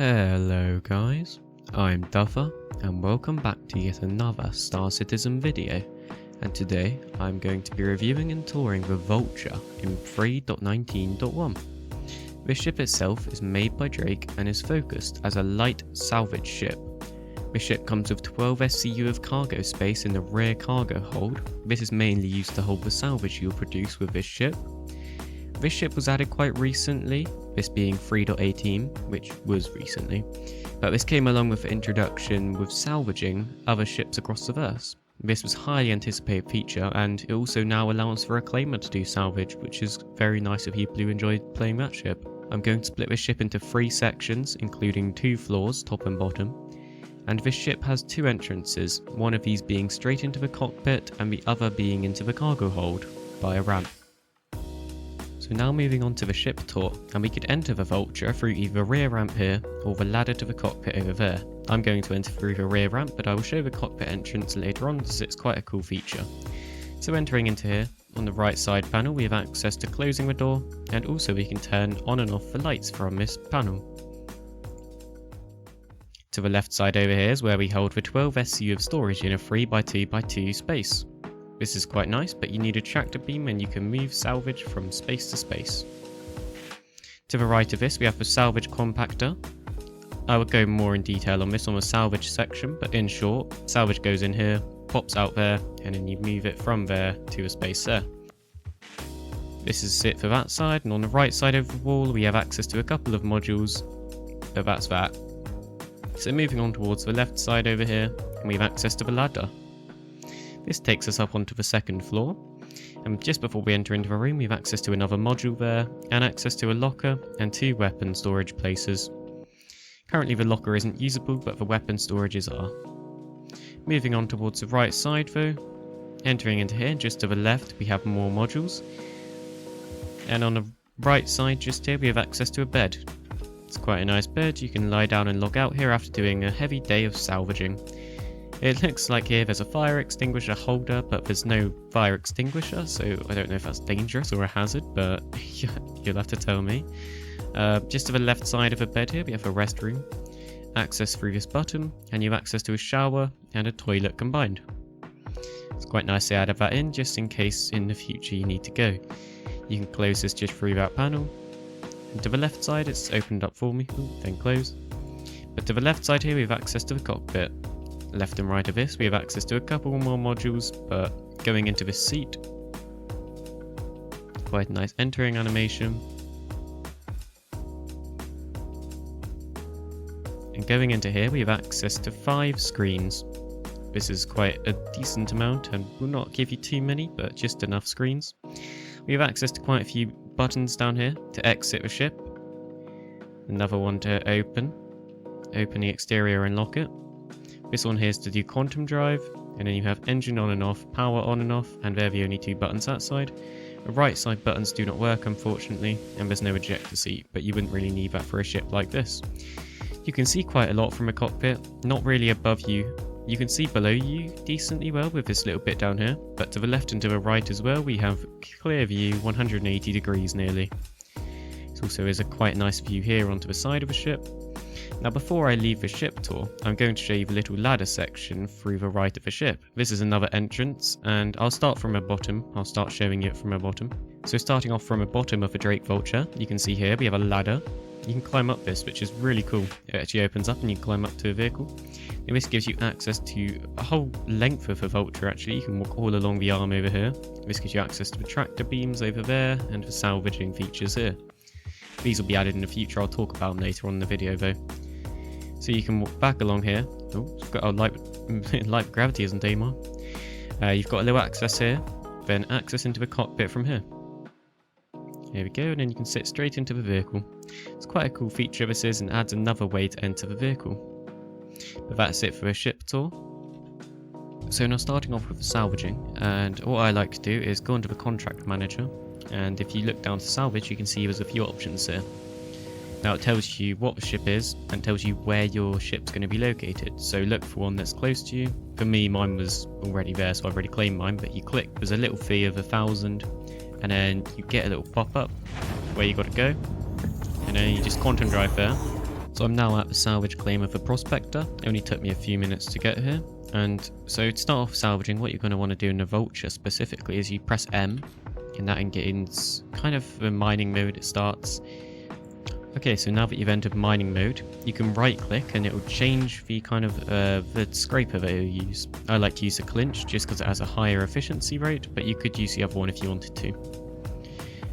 Hello guys, I'm Duffer and welcome back to yet another Star Citizen video, and today I'm going to be reviewing and touring the Vulture in 3.19.1. This ship itself is made by Drake and is focused as a light salvage ship. This ship comes with 12 SCU of cargo space in the rear cargo hold. This is mainly used to hold the salvage you'll produce with this ship. This ship was added quite recently, this being 3.18, which was recently, but this came along with the introduction with salvaging other ships across the verse. This was a highly anticipated feature, and it also now allows for a claimer to do salvage, which is very nice of people who enjoy playing that ship. I'm going to split this ship into 3 sections, including 2 floors, top and bottom, and this ship has 2 entrances, one of these being straight into the cockpit and the other being into the cargo hold by a ramp. So now moving on to the ship tour, and we could enter the Vulture through either the rear ramp here or the ladder to the cockpit over there. I'm going to enter through the rear ramp, but I will show the cockpit entrance later on as it's quite a cool feature. So entering into here, on the right side panel we have access to closing the door, and also we can turn on and off the lights from this panel. To the left side over here is where we hold the 12 SCU of storage in a 3x2x2 space. This is quite nice, but you need a tractor beam and you can move salvage from space to space. To the right of this we have the salvage compactor. I will go more in detail on this on the salvage section, but in short, salvage goes in here, pops out there, and then you move it from there to a space there. This is it for that side, and on the right side of the wall we have access to a couple of modules, but that's that. So moving on towards the left side over here, and we have access to the ladder. This takes us up onto the 2nd floor, and just before we enter into the room we have access to another module there, and access to a locker and 2 weapon storage places. Currently the locker isn't usable, but the weapon storages are. Moving on towards the right side though, entering into here, just to the left we have more modules, and on the right side just here we have access to a bed. It's quite a nice bed, you can lie down and log out here after doing a heavy day of salvaging. It looks like here there's a fire extinguisher holder, but there's no fire extinguisher, so I don't know if that's dangerous or a hazard, but you'll have to tell me. Just to the left side of the bed here we have a restroom, access through this button, and you have access to a shower and a toilet combined. It's quite nice they added that in, just in case in the future you need to go. You can close this just through that panel, and to the left side it's opened up for me, then close. But to the left side here we have access to the cockpit. Left and right of this we have access to a couple more modules, but going into this seat, quite a nice entering animation, and going into here we have access to 5 screens. This is quite a decent amount and will not give you too many, but just enough screens. We have access to quite a few buttons down here to exit the ship, another one to open the exterior and lock it. This one here is to do quantum drive, and then you have engine on and off, power on and off, and they're the only 2 buttons that side. The right side buttons do not work unfortunately, and there's no ejector seat, but you wouldn't really need that for a ship like this. You can see quite a lot from a cockpit, not really above you. You can see below you decently well with this little bit down here, but to the left and to the right as well we have clear view, 180 degrees nearly. There also is a quite nice view here onto the side of the ship. Now before I leave the ship tour, I'm going to show you the little ladder section through the right of the ship. This is another entrance, and I'll start from the bottom. I'll start showing it from the bottom. So starting off from the bottom of the Drake Vulture, you can see here we have a ladder. You can climb up this, which is really cool. It actually opens up and you can climb up to a vehicle. And this gives you access to a whole length of the Vulture actually. You can walk all along the arm over here. This gives you access to the tractor beams over there and the salvaging features here. These will be added in the future, I'll talk about them later on in the video though. So you can walk back along here. Oh, I've got a light gravity isn't anymore. You've got a little access here, then access into the cockpit from here. Here we go, and then you can sit straight into the vehicle. It's quite a cool feature this is, and adds another way to enter the vehicle. But that's it for a ship tour. So now starting off with the salvaging, and what I like to do is go into the contract manager, and if you look down to salvage you can see there's a few options here. Now it tells you what the ship is and tells you where your ship's going to be located, so look for one that's close to you. For me mine was already there, so I've already claimed mine, but you click, there's a little fee of 1,000, and then you get a little pop-up where you got to go, and then you just quantum drive there. It's So I'm now at the salvage claim of the Prospector. It only took me a few minutes to get here. And so to start off salvaging, what you're going to want to do in the Vulture specifically is you press M, and that begins kind of the mining mode. It starts. Okay, so now that you've entered mining mode, you can right click and it will change the kind of the scraper that you'll use. I like to use a clinch just because it has a higher efficiency rate, but you could use the other one if you wanted to.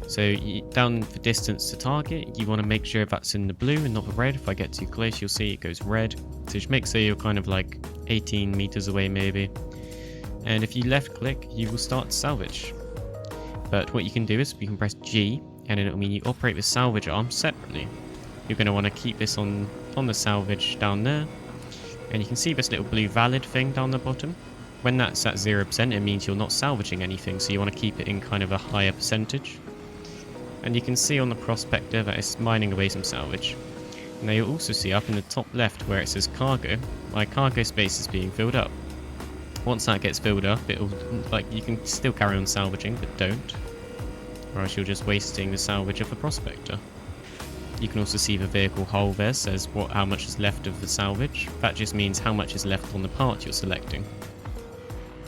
So down the distance to target, you want to make sure that's in the blue and not the red. If I get too close, you'll see it goes red. So just make sure you're kind of like 18 meters away maybe. And if you left click, you will start to salvage. But what you can do is you can press G, and it'll mean you operate the salvage arm separately. You're going to want to keep this on the salvage down there. And you can see this little blue valid thing down the bottom. When that's at 0%, it means you're not salvaging anything, so you want to keep it in kind of a higher percentage. And you can see on the Prospector that it's mining away some salvage. Now you'll also see up in the top left where it says cargo, my cargo space is being filled up. Once that gets filled up, it'll, like, you can still carry on salvaging, but don't. Or else you're just wasting the salvage of the Prospector. You can also see the vehicle hull there says how much is left of the salvage. That just means how much is left on the part you're selecting.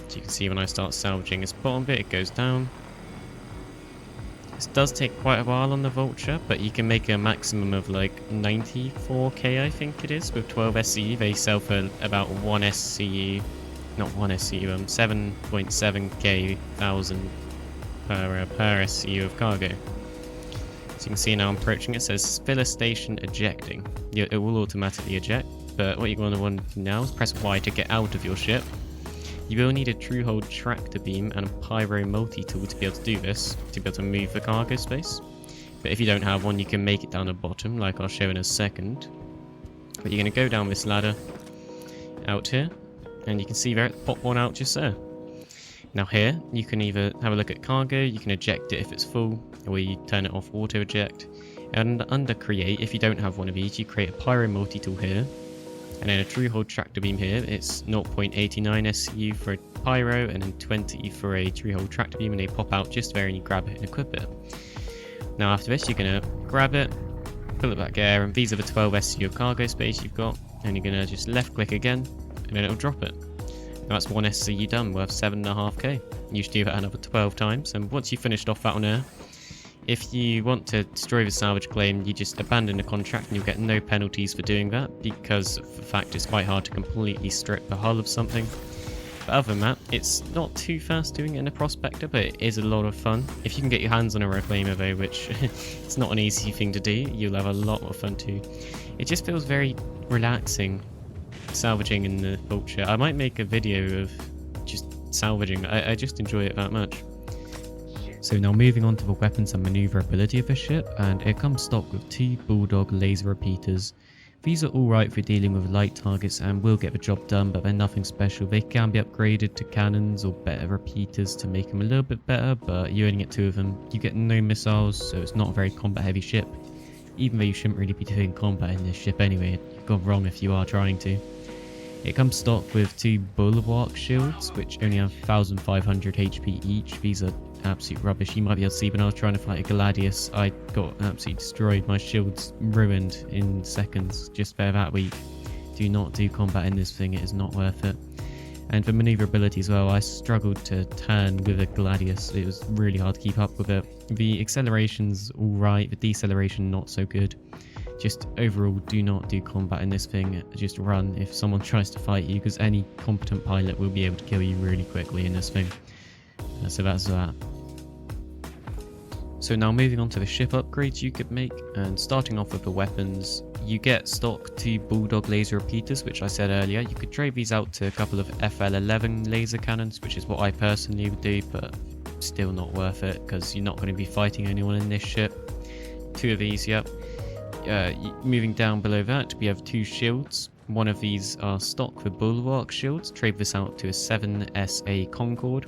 So you can see when I start salvaging this bottom bit, it goes down. This does take quite a while on the Vulture, but you can make a maximum of like 94k, I think it is, with 12 SCU. They sell for about 1 SCU, not 1 SCU, 7.7k thousand per SCU of cargo. So you can see now I'm approaching, it says filler station ejecting. It will automatically eject, but what you're going to want to do now is press Y to get out of your ship. You will need a true hold tractor beam and a pyro multi-tool to be able to do this, to be able to move the cargo space. But if you don't have one, you can make it down the bottom, like I'll show in a second. But you're going to go down this ladder out here, and you can see there it popped one out just there. Now here, you can either have a look at cargo, you can eject it if it's full, or you turn it off auto eject. And under create, if you don't have one of these, you create a pyro multi-tool here. And then a true hold tractor beam here, it's 0.89 SCU for a pyro and then 20 for a true hold tractor beam, and they pop out just there and you grab it and equip it. Now after this, you're going to grab it, pull it back there, and these are the 12 SCU of cargo space you've got, and you're going to just left click again, and then it'll drop it. Now that's 1 SCU done, worth 7.5k. You should do that another 12 times, and once you've finished off that on air, if you want to destroy the salvage claim, you just abandon the contract and you'll get no penalties for doing that, because of the fact it's quite hard to completely strip the hull of something. But other than that, it's not too fast doing it in a Prospector, but it is a lot of fun. If you can get your hands on a Reclaimer though, which it's not an easy thing to do, you'll have a lot more fun too. It just feels very relaxing salvaging in the Vulture. I might make a video of just salvaging. I just enjoy it that much. So now moving on to the weapons and manoeuvrability of the ship, and it comes stock with 2 Bulldog laser repeaters. These are alright for dealing with light targets and will get the job done, but they're nothing special. They can be upgraded to cannons or better repeaters to make them a little bit better, but you only get 2 of them. You get no missiles, so it's not a very combat heavy ship. Even though you shouldn't really be doing combat in this ship anyway, you've gone wrong if you are trying to. It comes stock with 2 Bulwark shields, which only have 1500 HP each. These are absolute rubbish. You might be able to see when I was trying to fight a Gladius, I got absolutely destroyed. My shield's ruined in seconds just there that week. Do not do combat in this thing, it is not worth it. And for manoeuvrability as well, I struggled to turn with a Gladius. It was really hard to keep up with it. The acceleration's alright, the deceleration not so good. Just overall, do not do combat in this thing. Just run if someone tries to fight you, because any competent pilot will be able to kill you really quickly in this thing. So that's that. So now moving on to the ship upgrades you could make, and starting off with the weapons, you get stock 2 Bulldog laser repeaters, which I said earlier. You could trade these out to a couple of FL11 laser cannons, which is what I personally would do, but still not worth it because you're not going to be fighting anyone in this ship. 2 of these, yep. Moving down below that, we have 2 shields. One of these are stock for Bulwark shields. Trade this out to a 7SA Concorde.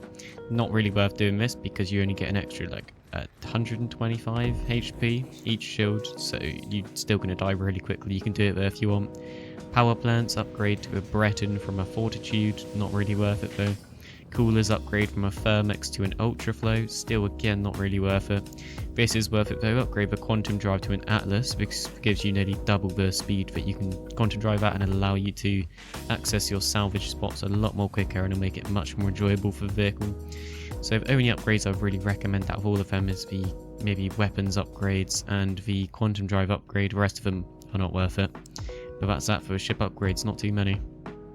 Not really worth doing this because you only get an extra like 125 HP each shield, so you're still going to die really quickly. You can do it there if you want. Power plants upgrade to a Breton from a Fortitude. Not really worth it though. Coolers upgrade from a Thermix to an Ultraflow. Still again not really worth it. This is worth it though. Upgrade the quantum drive to an Atlas, which gives you nearly double the speed that you can quantum drive at and allow you to access your salvage spots a lot more quicker, and it'll make it much more enjoyable for the vehicle. So the only upgrades I would really recommend out of all of them is the maybe weapons upgrades and the quantum drive upgrade. The rest of them are not worth it. But that's that for the ship upgrades, not too many.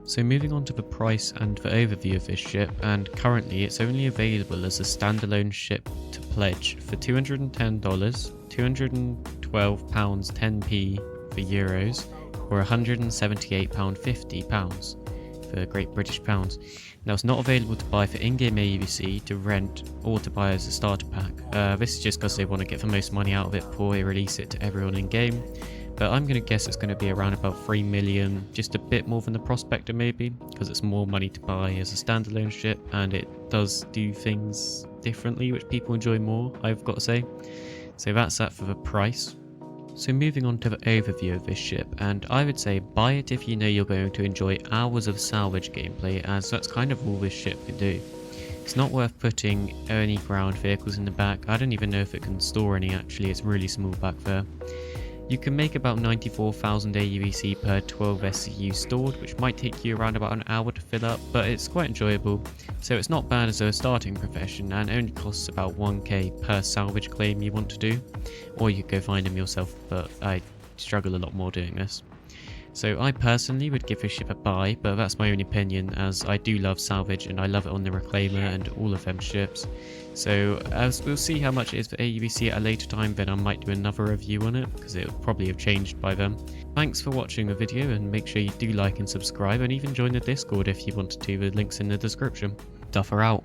So moving on to the price and the overview of this ship, and currently it's only available as a standalone ship to pledge for $210, £212 10p for euros, or £178.50 for Great British pounds. Now it's not available to buy for in-game AUC, to rent, or to buy as a starter pack. This is just because they want to get the most money out of it before they release it to everyone in-game. But I'm going to guess it's going to be around about 3 million, just a bit more than the Prospector maybe, because it's more money to buy as a standalone ship, and it does do things differently which people enjoy more, I've got to say. So that's that for the price. So moving on to the overview of this ship, and I would say buy it if you know you're going to enjoy hours of salvage gameplay, as that's kind of all this ship can do. It's not worth putting any ground vehicles in the back. I don't even know if it can store any actually, it's really small back there. You can make about 94,000 AUEC per 12 SCU stored, which might take you around about an hour to fill up, but it's quite enjoyable. So it's not bad as a starting profession, and only costs about 1k per salvage claim you want to do. Or you could go find them yourself, but I struggle a lot more doing this. So I personally would give this ship a buy, but that's my own opinion, as I do love salvage and I love it on the Reclaimer and all of them ships. So as we'll see how much it is for AUVC at a later time, then I might do another review on it, because it'll probably have changed by then. Thanks for watching the video, and make sure you do like and subscribe, and even join the Discord if you wanted to, the link's in the description. Duffer out.